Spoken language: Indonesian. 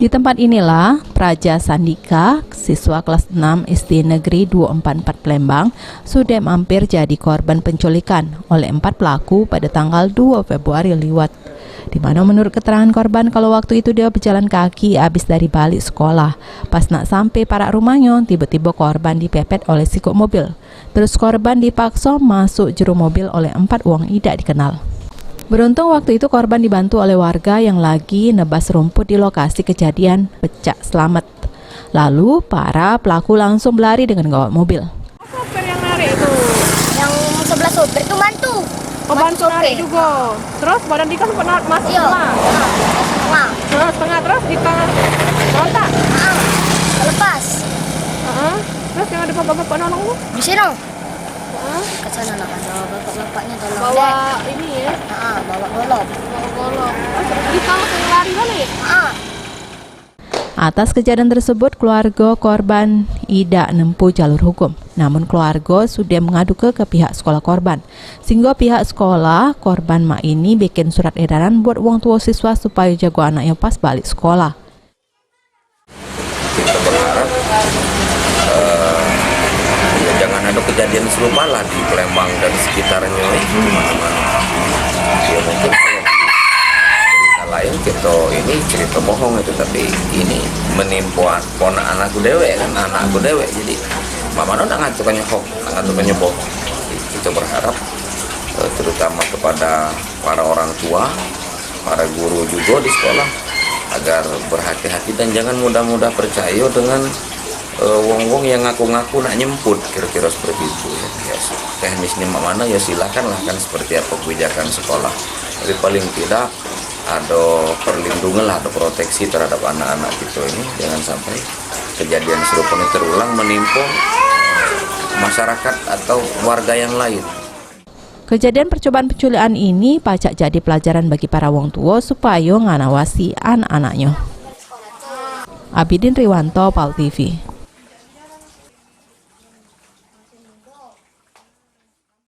Di tempat inilah Praja Sandika, siswa kelas 6 SD Negeri 244 Palembang, sudah hampir jadi korban penculikan oleh 4 pelaku pada tanggal 2 Februari lewat. Di mana menurut keterangan korban kalau waktu itu dia berjalan kaki habis dari balik sekolah. Pas nak sampai parak rumahnya, tiba-tiba korban dipepet oleh sikut mobil. Terus korban dipaksa masuk juru mobil oleh 4 orang tidak dikenal. Beruntung waktu itu korban dibantu oleh warga yang lagi nebas rumput di lokasi kejadian, pecah selamat. Lalu para pelaku langsung berlari dengan gawat mobil. Sopir yang narik itu? Yang sebelah sopir itu bantu. Oh, bantu narik juga. Terus badan Dika sempat masuk tengah. Terus Dika rontak. Lepas. Terus yang ada bapak-bapak nolong lu? Di sini. Ke sana lah, kalau bapak-bapaknya tolong. Bawa ini ya? Bawa golok. Terus Dika langsung lari balik? Atas kejadian tersebut, keluarga korban tidak menempuh jalur hukum. Namun keluarga sudah mengadu ke pihak sekolah korban. Sehingga pihak sekolah korban mak ini bikin surat edaran buat orang tua siswa supaya jaga anaknya pas balik sekolah. Kita berharap jangan ada kejadian serupa lah di Palembang dan sekitarnya di mana-mana. Ya mungkin cerita lain kita ini cerita bohong itu, tapi ini menimpa ponak anakku dewek kan, anakku dewek, jadi mama udah ngatukannya bohong. Kita berharap terutama kepada para orang tua, para guru juga di sekolah agar berhati-hati dan jangan mudah-mudah percaya dengan wong-wong yang ngaku-ngaku nak nyemput, kira-kira seperti itu ya. Teknisnya mana ya silakanlah, kan seperti apa kebijakan sekolah, tapi paling tidak ada perlindungan lah, ada proteksi terhadap anak-anak kita ini, jangan sampai kejadian serupa ini terulang menimpa masyarakat atau warga yang lain. Kejadian percobaan penculikan ini pacak jadi pelajaran bagi para wong tua supaya nganawasi anak-anaknya. Abidin Riwanto, PAL TV.